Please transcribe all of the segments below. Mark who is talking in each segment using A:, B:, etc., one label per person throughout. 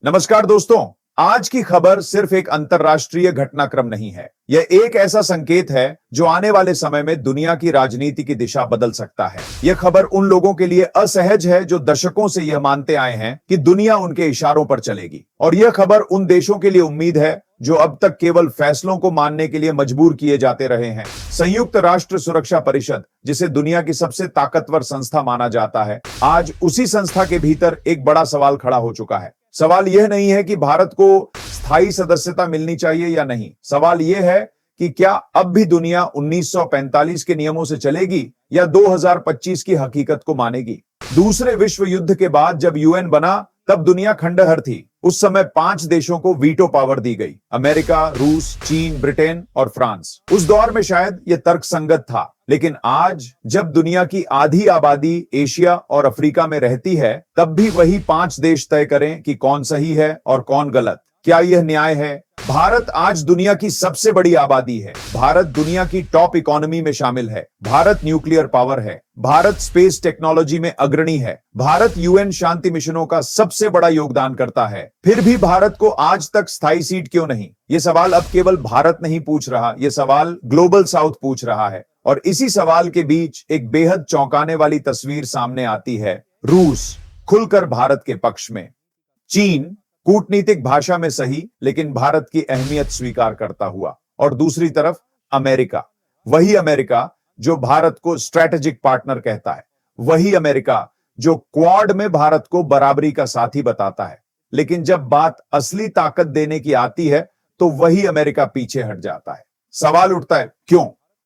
A: नमस्कार दोस्तों। आज की खबर सिर्फ एक अंतरराष्ट्रीय घटनाक्रम नहीं है, यह एक ऐसा संकेत है जो आने वाले समय में दुनिया की राजनीति की दिशा बदल सकता है। यह खबर उन लोगों के लिए असहज है जो दशकों से यह मानते आए हैं कि दुनिया उनके इशारों पर चलेगी, और यह खबर उन देशों के लिए उम्मीद है जो अब तक केवल फैसलों को मानने के लिए मजबूर किए जाते रहे हैं। संयुक्त राष्ट्र सुरक्षा परिषद, जिसे दुनिया की सबसे ताकतवर संस्था माना जाता है, आज उसी संस्था के भीतर एक बड़ा सवाल खड़ा हो चुका है। सवाल यह नहीं है कि भारत को स्थायी सदस्यता मिलनी चाहिए या नहीं। सवाल यह है कि क्या अब भी दुनिया 1945 के नियमों से चलेगी या 2025 की हकीकत को मानेगी। दूसरे विश्व युद्ध के बाद जब यूएन बना तब दुनिया खंडहर थी। उस समय 5 देशों को वीटो पावर दी गई, अमेरिका, रूस, चीन, ब्रिटेन और फ्रांस। उस दौर में शायद यह तर्कसंगत था, लेकिन आज जब दुनिया की आधी आबादी एशिया और अफ्रीका में रहती है, तब भी वही 5 देश तय करें कि कौन सही है और कौन गलत। क्या यह न्याय है? भारत आज दुनिया की सबसे बड़ी आबादी है। भारत दुनिया की टॉप इकोनॉमी में शामिल है। भारत न्यूक्लियर पावर है। भारत स्पेस टेक्नोलॉजी में अग्रणी है। भारत यूएन शांति मिशनों का सबसे बड़ा योगदान करता है। फिर भी भारत को आज तक स्थायी सीट क्यों नहीं? ये सवाल अब केवल भारत नहीं पूछ रहा, यह सवाल ग्लोबल साउथ पूछ रहा है। और इसी सवाल के बीच एक बेहद चौंकाने वाली तस्वीर सामने आती है। रूस खुलकर भारत के पक्ष में, चीन कूटनीतिक भाषा में सही लेकिन भारत की अहमियत स्वीकार करता हुआ, और दूसरी तरफ अमेरिका, वही अमेरिका जो भारत को स्ट्रेटेजिक पार्टनर कहता है, वही अमेरिका जो क्वाड में भारत को बराबरी का साथी बताता है। लेकिन जब बात असली ताकत देने की आती है तो वही अमेरिका पीछे हट जाता है। सवाल उठता है क्यों?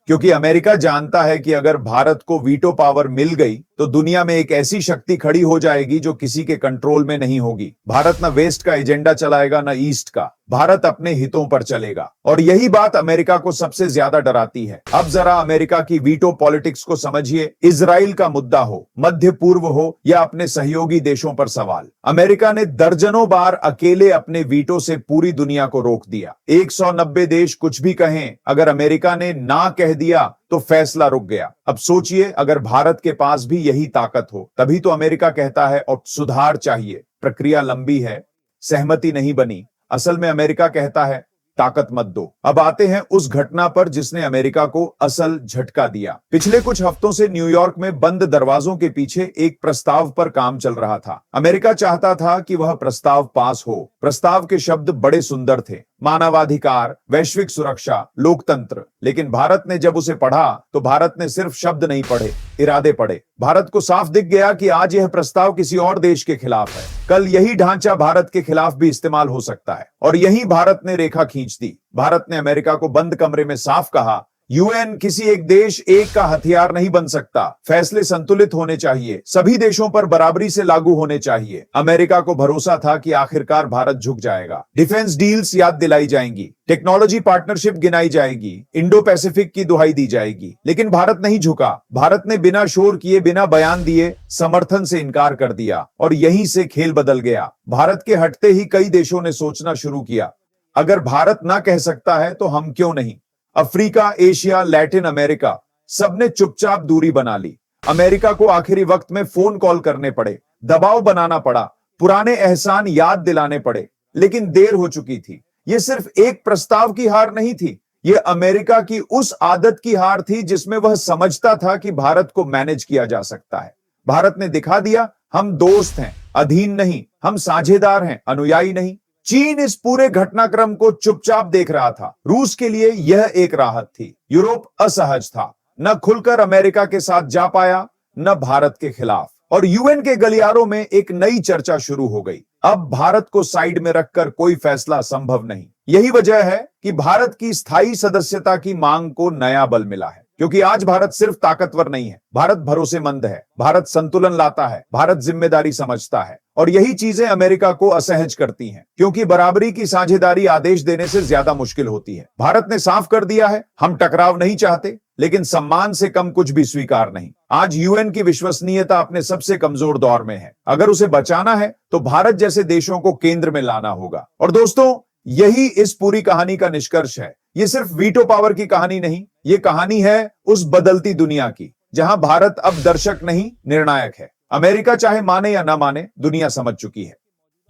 A: क्योंकि अमेरिका जानता है कि अगर भारत को वीटो पावर मिल गई तो दुनिया में एक ऐसी शक्ति खड़ी हो जाएगी जो किसी के कंट्रोल में नहीं होगी। भारत न वेस्ट का एजेंडा चलाएगा न ईस्ट का, भारत अपने हितों पर चलेगा। और यही बात अमेरिका को सबसे ज्यादा डराती है। अब जरा अमेरिका की वीटो पॉलिटिक्स को समझिए। इजराइल का मुद्दा हो, मध्य पूर्व हो या अपने सहयोगी देशों पर सवाल, अमेरिका ने दर्जनों बार अकेले अपने वीटो से पूरी दुनिया को रोक दिया। 190 देश कुछ भी कहें, अगर अमेरिका ने ना कह दिया तो फैसला रुक गया। अब सोचिए अगर भारत के पास भी यही ताकत हो, तभी तो अमेरिका कहता है और सुधार चाहिए, प्रक्रिया लंबी है, सहमति नहीं बनी। असल में अमेरिका कहता है ताकत मत दो। अब आते हैं उस घटना पर जिसने अमेरिका को असल झटका दिया। पिछले कुछ हफ्तों से न्यूयॉर्क में बंद दरवाजों के पीछे एक प्रस्ताव पर काम चल रहा था। अमेरिका चाहता था कि वह प्रस्ताव पास हो। प्रस्ताव के शब्द बड़े सुंदर थे, मानवाधिकार, वैश्विक सुरक्षा, लोकतंत्र। लेकिन भारत ने जब उसे पढ़ा तो भारत ने सिर्फ शब्द नहीं पढ़े, इरादे पढ़े। भारत को साफ दिख गया कि आज यह प्रस्ताव किसी और देश के खिलाफ है, कल यही ढांचा भारत के खिलाफ भी इस्तेमाल हो सकता है। और यही भारत ने रेखा खींच दी। भारत ने अमेरिका को बंद कमरे में साफ कहा, यूएन किसी एक देश एक का हथियार नहीं बन सकता। फैसले संतुलित होने चाहिए, सभी देशों पर बराबरी से लागू होने चाहिए। अमेरिका को भरोसा था कि आखिरकार भारत झुक जाएगा। डिफेंस डील्स याद दिलाई जाएंगी, टेक्नोलॉजी पार्टनरशिप गिनाई जाएगी, इंडो पैसिफिक की दुहाई दी जाएगी। लेकिन भारत नहीं झुका। भारत ने बिना शोर किए, बिना बयान दिए समर्थन से इनकार कर दिया, और यहीं से खेल बदल गया। भारत के हटते ही कई देशों ने सोचना शुरू किया, अगर भारत ना कह सकता है तो हम क्यों नहीं। अफ्रीका, एशिया, लैटिन अमेरिका, सबने चुपचाप दूरी बना ली। अमेरिका को आखिरी वक्त में फोन कॉल करने पड़े, दबाव बनाना पड़ा, पुराने एहसान याद दिलाने पड़े, लेकिन देर हो चुकी थी। यह सिर्फ एक प्रस्ताव की हार नहीं थी, यह अमेरिका की उस आदत की हार थी जिसमें वह समझता था कि भारत को मैनेज किया जा सकता है। भारत ने दिखा दिया, हम दोस्त हैं, अधीन नहीं, हम साझेदार हैं, अनुयायी नहीं। चीन इस पूरे घटनाक्रम को चुपचाप देख रहा था। रूस के लिए यह एक राहत थी। यूरोप असहज था, न खुलकर अमेरिका के साथ जा पाया, न भारत के खिलाफ। और यूएन के गलियारों में एक नई चर्चा शुरू हो गई। अब भारत को साइड में रखकर कोई फैसला संभव नहीं। यही वजह है कि भारत की स्थायी सदस्यता की मांग को नया बल मिला है। क्योंकि आज भारत सिर्फ ताकतवर नहीं है, भारत भरोसेमंद है, भारत संतुलन लाता है, भारत जिम्मेदारी समझता है। और यही चीजें अमेरिका को असहज करती हैं, क्योंकि बराबरी की साझेदारी आदेश देने से ज्यादा मुश्किल होती है। भारत ने साफ कर दिया है, हम टकराव नहीं चाहते, लेकिन सम्मान से कम कुछ भी स्वीकार नहीं। आज यूएन की विश्वसनीयता अपने सबसे कमजोर दौर में है। अगर उसे बचाना है तो भारत जैसे देशों को केंद्र में लाना होगा। और दोस्तों, यही इस पूरी कहानी का निष्कर्ष है। ये सिर्फ वीटो पावर की कहानी नहीं, ये कहानी है उस बदलती दुनिया की, जहां भारत अब दर्शक नहीं, निर्णायक है। अमेरिका चाहे माने या ना माने, दुनिया समझ चुकी है।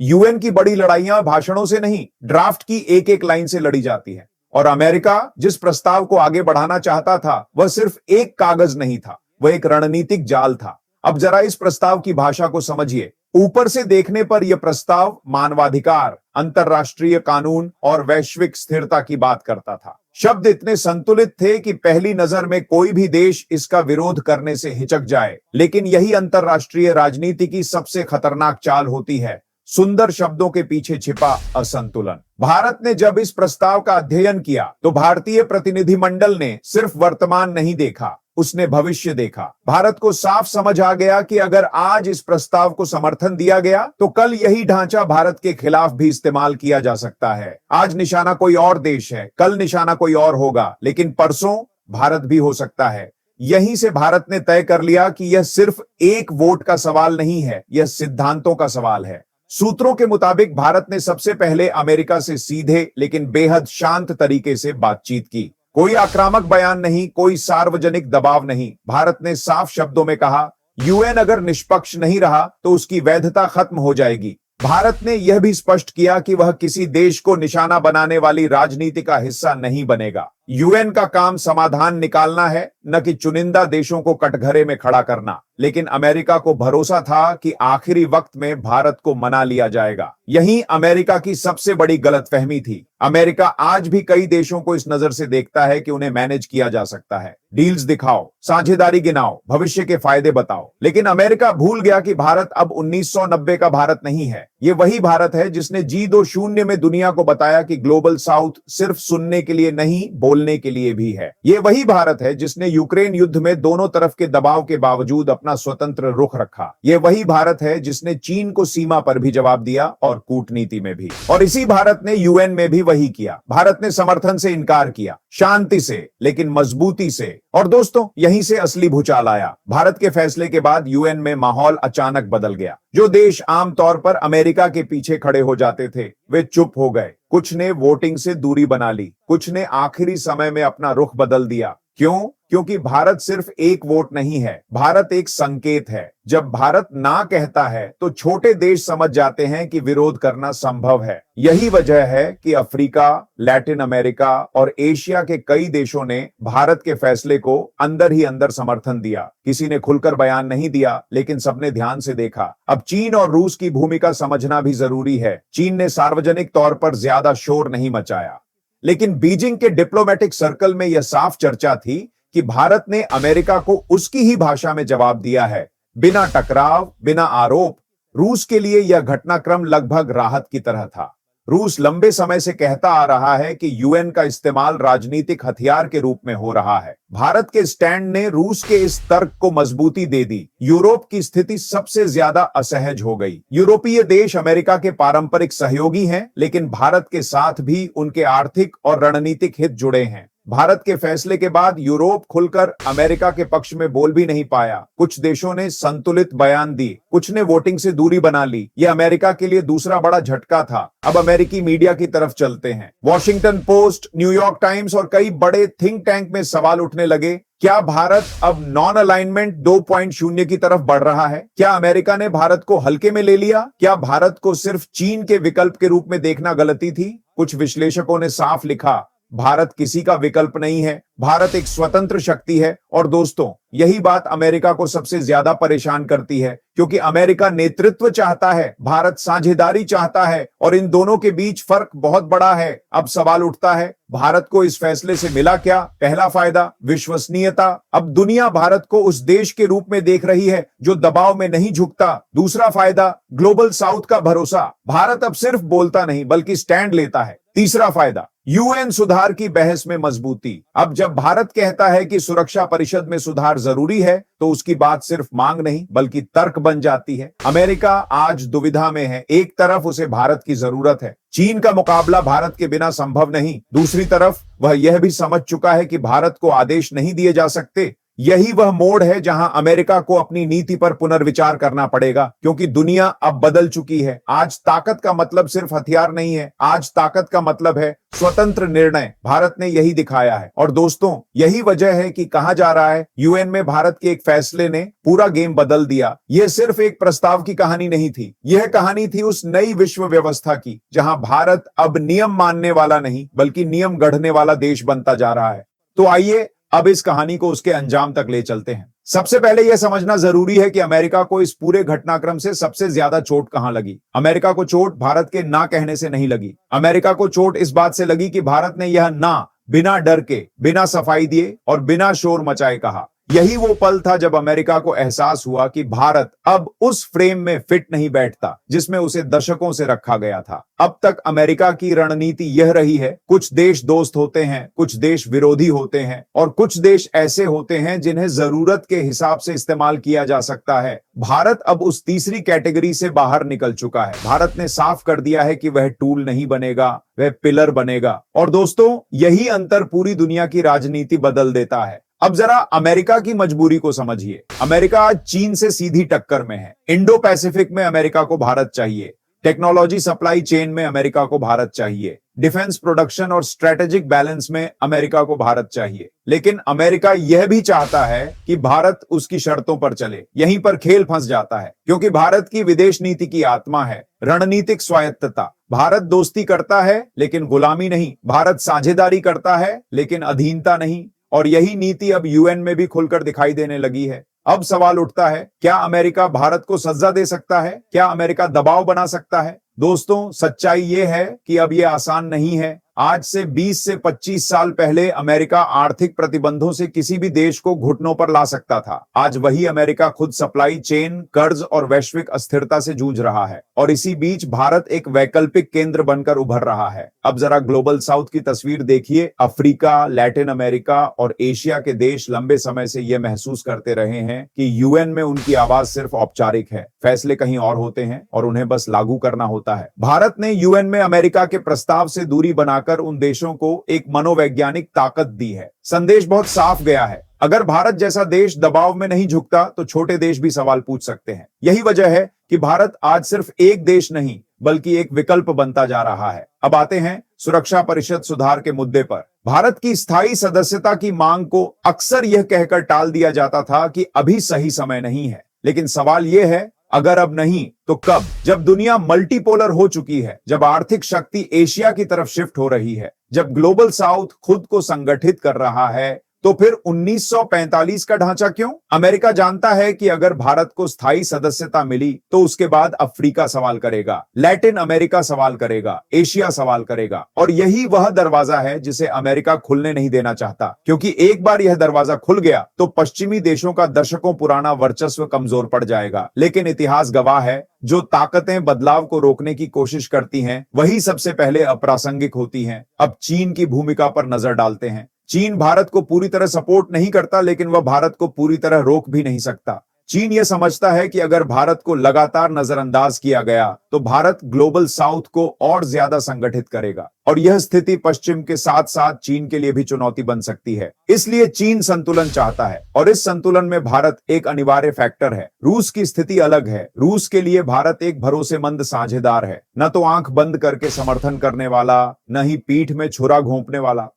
A: यूएन की बड़ी लड़ाइयां भाषणों से नहीं, ड्राफ्ट की एक एक लाइन से लड़ी जाती है। और अमेरिका जिस प्रस्ताव को आगे बढ़ाना चाहता था वह सिर्फ एक कागज नहीं था, वह एक रणनीतिक जाल था। अब जरा इस प्रस्ताव की भाषा को समझिए। ऊपर से देखने पर यह प्रस्ताव मानवाधिकार, अंतर्राष्ट्रीय कानून और वैश्विक स्थिरता की बात करता था। शब्द इतने संतुलित थे कि पहली नजर में कोई भी देश इसका विरोध करने से हिचक जाए। लेकिन यही अंतर्राष्ट्रीय राजनीति की सबसे खतरनाक चाल होती है, सुंदर शब्दों के पीछे छिपा असंतुलन। भारत ने जब इस प्रस्ताव का अध्ययन किया तो भारतीय प्रतिनिधिमंडल ने सिर्फ वर्तमान नहीं देखा, उसने भविष्य देखा। भारत को साफ समझ आ गया कि अगर आज इस प्रस्ताव को समर्थन दिया गया तो कल यही ढांचा भारत के खिलाफ भी इस्तेमाल किया जा सकता है। आज निशाना कोई और देश है, कल निशाना कोई और होगा, लेकिन परसों भारत भी हो सकता है। यहीं से भारत ने तय कर लिया कि यह सिर्फ एक वोट का सवाल नहीं है, यह सिद्धांतों का सवाल है। सूत्रों के मुताबिक भारत ने सबसे पहले अमेरिका से सीधे लेकिन बेहद शांत तरीके से बातचीत की। कोई आक्रामक बयान नहीं, कोई सार्वजनिक दबाव नहीं। भारत ने साफ शब्दों में कहा, यूएन अगर निष्पक्ष नहीं रहा तो उसकी वैधता खत्म हो जाएगी। भारत ने यह भी स्पष्ट किया कि वह किसी देश को निशाना बनाने वाली राजनीति का हिस्सा नहीं बनेगा। यूएन का काम समाधान निकालना है, न कि चुनिंदा देशों को कटघरे में खड़ा करना। लेकिन अमेरिका को भरोसा था कि आखिरी वक्त में भारत को मना लिया जाएगा। यही अमेरिका की सबसे बड़ी गलतफहमी थी। अमेरिका आज भी कई देशों को इस नजर से देखता है कि उन्हें मैनेज किया जा सकता है। डील्स दिखाओ, साझेदारी गिनाओ, भविष्य के फायदे बताओ। लेकिन अमेरिका भूल गया कि भारत अब 1990 का भारत नहीं है। ये वही भारत है जिसने G20 में दुनिया को बताया कि ग्लोबल साउथ सिर्फ सुनने के लिए नहीं, बोलने के लिए भी है। ये वही भारत है जिसने यूक्रेन युद्ध में दोनों तरफ के दबाव के बावजूद अपना स्वतंत्र रुख रखा। ये वही भारत है जिसने चीन को सीमा पर भी जवाब दिया और कूटनीति में भी। और इसी भारत ने यूएन में भी वही किया। भारत ने समर्थन से इनकार किया, शांति से लेकिन मजबूती से। और दोस्तों, यहीं से असली भूचाल आया। भारत के फैसले के बाद यूएन में माहौल अचानक बदल गया। जो देश आमतौर पर अमेरिका के पीछे खड़े हो जाते थे, वे चुप हो गए। कुछ ने वोटिंग से दूरी बना ली, कुछ ने आखिरी समय में अपना रुख बदल दिया। क्यों? क्योंकि भारत सिर्फ एक वोट नहीं है, भारत एक संकेत है। जब भारत ना कहता है तो छोटे देश समझ जाते हैं कि विरोध करना संभव है। यही वजह है कि अफ्रीका, लैटिन अमेरिका और एशिया के कई देशों ने भारत के फैसले को अंदर ही अंदर समर्थन दिया। किसी ने खुलकर बयान नहीं दिया, लेकिन सबने ध्यान से देखा। अब चीन और रूस की भूमिका समझना भी जरूरी है। चीन ने सार्वजनिक तौर पर ज्यादा शोर नहीं मचाया, लेकिन बीजिंग के डिप्लोमेटिक सर्कल में यह साफ चर्चा थी कि भारत ने अमेरिका को उसकी ही भाषा में जवाब दिया है, बिना टकराव, बिना आरोप। रूस के लिए यह घटनाक्रम लगभग राहत की तरह था। रूस लंबे समय से कहता आ रहा है कि यूएन का इस्तेमाल राजनीतिक हथियार के रूप में हो रहा है। भारत के स्टैंड ने रूस के इस तर्क को मजबूती दे दी। यूरोप की स्थिति सबसे ज्यादा असहज हो गई। यूरोपीय देश अमेरिका के पारंपरिक सहयोगी हैं, लेकिन भारत के साथ भी उनके आर्थिक और रणनीतिक हित जुड़े हैं। भारत के फैसले के बाद यूरोप खुलकर अमेरिका के पक्ष में बोल भी नहीं पाया। कुछ देशों ने संतुलित बयान दी, कुछ ने वोटिंग से दूरी बना ली। यह अमेरिका के लिए दूसरा बड़ा झटका था। अब अमेरिकी मीडिया की तरफ चलते हैं। वॉशिंगटन पोस्ट, न्यूयॉर्क टाइम्स और कई बड़े थिंक टैंक में सवाल उठने लगे, क्या भारत अब नॉन अलाइनमेंट 2.0 की तरफ बढ़ रहा है? क्या अमेरिका ने भारत को हल्के में ले लिया? क्या भारत को सिर्फ चीन के विकल्प के रूप में देखना गलती थी? कुछ विश्लेषकों ने साफ लिखा, भारत किसी का विकल्प नहीं है, भारत एक स्वतंत्र शक्ति है। और दोस्तों, यही बात अमेरिका को सबसे ज्यादा परेशान करती है, क्योंकि अमेरिका नेतृत्व चाहता है, भारत साझेदारी चाहता है, और इन दोनों के बीच फर्क बहुत बड़ा है। अब सवाल उठता है, भारत को इस फैसले से मिला क्या? पहला फायदा, विश्वसनीयता। अब दुनिया भारत को उस देश के रूप में देख रही है जो दबाव में नहीं झुकता। दूसरा फायदा, ग्लोबल साउथ का भरोसा। भारत अब सिर्फ बोलता नहीं बल्कि स्टैंड लेता है। तीसरा फायदा, यूएन सुधार की बहस में मजबूती। अब जब भारत कहता है कि सुरक्षा परिषद में सुधार जरूरी है, तो उसकी बात सिर्फ मांग नहीं बल्कि तर्क बन जाती है। अमेरिका आज दुविधा में है। एक तरफ उसे भारत की जरूरत है, चीन का मुकाबला भारत के बिना संभव नहीं। दूसरी तरफ वह यह भी समझ चुका है कि भारत को आदेश नहीं दिए जा सकते, यही वह मोड़ है जहां अमेरिका को अपनी नीति पर पुनर्विचार करना पड़ेगा, क्योंकि दुनिया अब बदल चुकी है। आज ताकत का मतलब सिर्फ हथियार नहीं है, आज ताकत का मतलब है स्वतंत्र निर्णय। भारत ने यही दिखाया है। और दोस्तों, यही वजह है कि कहा जा रहा है यूएन में भारत के एक फैसले ने पूरा गेम बदल दिया। यह सिर्फ एक प्रस्ताव की कहानी नहीं थी, यह कहानी थी उस नई विश्व व्यवस्था की जहां भारत अब नियम मानने वाला नहीं बल्कि नियम गढ़ने वाला देश बनता जा रहा है। तो आइए अब इस कहानी को उसके अंजाम तक ले चलते हैं। सबसे पहले यह समझना जरूरी है कि अमेरिका को इस पूरे घटनाक्रम से सबसे ज्यादा चोट कहां लगी। अमेरिका को चोट भारत के ना कहने से नहीं लगी। अमेरिका को चोट इस बात से लगी कि भारत ने यह ना बिना डर के, बिना सफाई दिए और बिना शोर मचाए कहा। यही वो पल था जब अमेरिका को एहसास हुआ कि भारत अब उस फ्रेम में फिट नहीं बैठता जिसमें उसे दशकों से रखा गया था। अब तक अमेरिका की रणनीति यह रही है, कुछ देश दोस्त होते हैं, कुछ देश विरोधी होते हैं और कुछ देश ऐसे होते हैं जिन्हें जरूरत के हिसाब से इस्तेमाल किया जा सकता है। भारत अब उस तीसरी कैटेगरी से बाहर निकल चुका है। भारत ने साफ कर दिया है कि वह टूल नहीं बनेगा, वह पिलर बनेगा। और दोस्तों, यही अंतर पूरी दुनिया की राजनीति बदल देता है। अब जरा अमेरिका की मजबूरी को समझिए। अमेरिका आज चीन से सीधी टक्कर में है। इंडो पैसिफिक में अमेरिका को भारत चाहिए, टेक्नोलॉजी सप्लाई चेन में अमेरिका को भारत चाहिए, डिफेंस प्रोडक्शन और स्ट्रेटेजिक बैलेंस में अमेरिका को भारत चाहिए। लेकिन अमेरिका यह भी चाहता है कि भारत उसकी शर्तों पर चले। यहीं पर खेल फंस जाता है, क्योंकि भारत की विदेश नीति की आत्मा है रणनीतिक स्वायत्तता। भारत दोस्ती करता है लेकिन गुलामी नहीं, भारत साझेदारी करता है लेकिन अधीनता नहीं। और यही नीति अब यूएन में भी खुलकर दिखाई देने लगी है। अब सवाल उठता है, क्या अमेरिका भारत को सजा दे सकता है? क्या अमेरिका दबाव बना सकता है? दोस्तों, सच्चाई यह है कि अब यह आसान नहीं है। आज से 20 से 25 साल पहले अमेरिका आर्थिक प्रतिबंधों से किसी भी देश को घुटनों पर ला सकता था। आज वही अमेरिका खुद सप्लाई चेन, कर्ज और वैश्विक अस्थिरता से जूझ रहा है। और इसी बीच भारत एक वैकल्पिक केंद्र बनकर उभर रहा है। अब जरा ग्लोबल साउथ की तस्वीर देखिए। अफ्रीका, लैटिन अमेरिका और एशिया के देश लंबे समय से यह महसूस करते रहे हैं कि यूएन में उनकी आवाज सिर्फ औपचारिक है, फैसले कहीं और होते हैं और उन्हें बस लागू करना होता है। भारत ने यूएन में अमेरिका के प्रस्ताव से दूरी बनाकर उन देशों को एक मनोवैज्ञानिक ताकत दी है। संदेश बहुत साफ गया है। अगर भारत जैसा देश दबाव में नहीं झुकता तो छोटे देश भी सवाल पूछ सकते हैं। यही वजह है कि भारत आज सिर्फ एक देश नहीं बल्कि एक विकल्प बनता जा रहा है। अब आते हैं सुरक्षा परिषद सुधार के मुद्दे पर। भारत की स्थायी सदस्यता की मांग को अक्सर यह कहकर टाल दिया जाता था कि अभी सही समय नहीं है। लेकिन सवाल यह है, अगर अब नहीं तो कब? जब दुनिया मल्टीपोलर हो चुकी है, जब आर्थिक शक्ति एशिया की तरफ शिफ्ट हो रही है, जब ग्लोबल साउथ खुद को संगठित कर रहा है, तो फिर 1945 का ढांचा क्यों? अमेरिका जानता है कि अगर भारत को स्थायी सदस्यता मिली तो उसके बाद अफ्रीका सवाल करेगा, लैटिन अमेरिका सवाल करेगा, एशिया सवाल करेगा। और यही वह दरवाजा है जिसे अमेरिका खुलने नहीं देना चाहता, क्योंकि एक बार यह दरवाजा खुल गया तो पश्चिमी देशों का दशकों पुराना वर्चस्व कमजोर पड़ जाएगा। लेकिन इतिहास गवाह है, जो ताकतें बदलाव को रोकने की कोशिश करती हैं, वही सबसे पहले अप्रासंगिक होती हैं। अब चीन की भूमिका पर नजर डालते हैं। चीन भारत को पूरी तरह सपोर्ट नहीं करता, लेकिन वह भारत को पूरी तरह रोक भी नहीं सकता। चीन यह समझता है कि अगर भारत को लगातार नजरअंदाज किया गया तो भारत ग्लोबल साउथ को और ज्यादा संगठित करेगा। और यह स्थिति पश्चिम के साथ साथ चीन के लिए भी चुनौती बन सकती है। इसलिए चीन संतुलन चाहता है और इस संतुलन में भारत एक अनिवार्य फैक्टर है। रूस की स्थिति अलग है। रूस के लिए भारत एक भरोसेमंद साझेदार है, न तो आंख बंद करके समर्थन करने वाला, न ही पीठ में छुरा घोंपने वाला।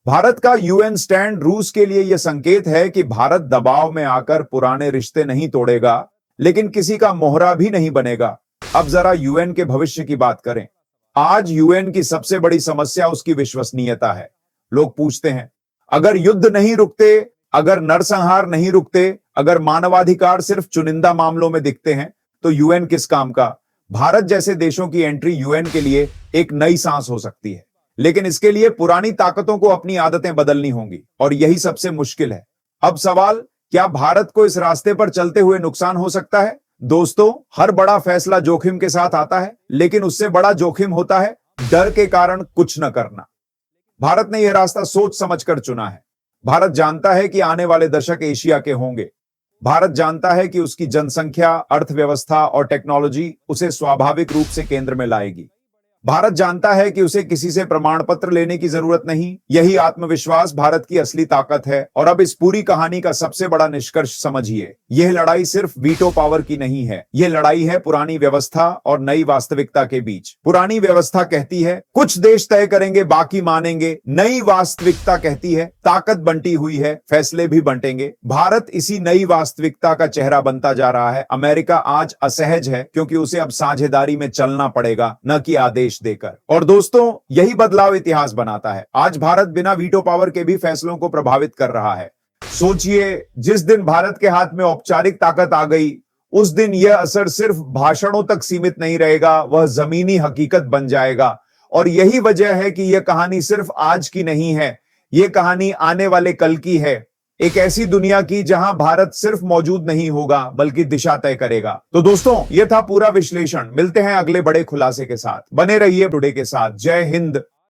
A: भारत का यूएन स्टैंड रूस के लिए यह संकेत है कि भारत दबाव में आकर पुराने रिश्ते नहीं तोड़ेगा, लेकिन किसी का मोहरा भी नहीं बनेगा। अब जरा यूएन के भविष्य की बात करें। आज यूएन की सबसे बड़ी समस्या उसकी विश्वसनीयता है। लोग पूछते हैं, अगर युद्ध नहीं रुकते, अगर नरसंहार नहीं रुकते, अगर मानवाधिकार सिर्फ चुनिंदा मामलों में दिखते हैं, तो यूएन किस काम का? भारत जैसे देशों की एंट्री यूएन के लिए एक नई सांस हो सकती है, लेकिन इसके लिए पुरानी ताकतों को अपनी आदतें बदलनी होंगी और यही सबसे मुश्किल है। अब सवाल, क्या भारत को इस रास्ते पर चलते हुए नुकसान हो सकता है? दोस्तों, हर बड़ा फैसला जोखिम के साथ आता है, लेकिन उससे बड़ा जोखिम होता है डर के कारण कुछ न करना। भारत ने यह रास्ता सोच समझकर चुना है। भारत जानता है कि आने वाले दशक एशिया के होंगे। भारत जानता है कि उसकी जनसंख्या, अर्थव्यवस्था और टेक्नोलॉजी उसे स्वाभाविक रूप से केंद्र में लाएगी। भारत जानता है कि उसे किसी से प्रमाण पत्र लेने की जरूरत नहीं। यही आत्मविश्वास भारत की असली ताकत है। और अब इस पूरी कहानी का सबसे बड़ा निष्कर्ष समझिए, यह लड़ाई सिर्फ वीटो पावर की नहीं है, यह लड़ाई है पुरानी व्यवस्था और नई वास्तविकता के बीच। पुरानी व्यवस्था कहती है कुछ देश तय करेंगे, बाकी मानेंगे। नई वास्तविकता कहती है ताकत बंटी हुई है, फैसले भी बंटेंगे। भारत इसी नई वास्तविकता का चेहरा बनता जा रहा है। अमेरिका आज असहज है क्योंकि उसे अब साझेदारी में चलना पड़ेगा, न कि आदेश देकर। और दोस्तों, यही बदलाव इतिहास बनाता है। आज भारत बिना वीटो पावर के भी फैसलों को प्रभावित कर रहा है। सोचिए, जिस दिन भारत के हाथ में औपचारिक ताकत आ गई, उस दिन यह असर सिर्फ भाषणों तक सीमित नहीं रहेगा, वह जमीनी हकीकत बन जाएगा। और यही वजह है कि यह कहानी सिर्फ आज की नहीं है, यह कहानी आने वाले कल की है। एक ऐसी दुनिया की जहां भारत सिर्फ मौजूद नहीं होगा बल्कि दिशा तय करेगा। तो दोस्तों, यह था पूरा विश्लेषण। मिलते हैं अगले बड़े खुलासे के साथ। बने रहिए टुडे के साथ। जय हिंद,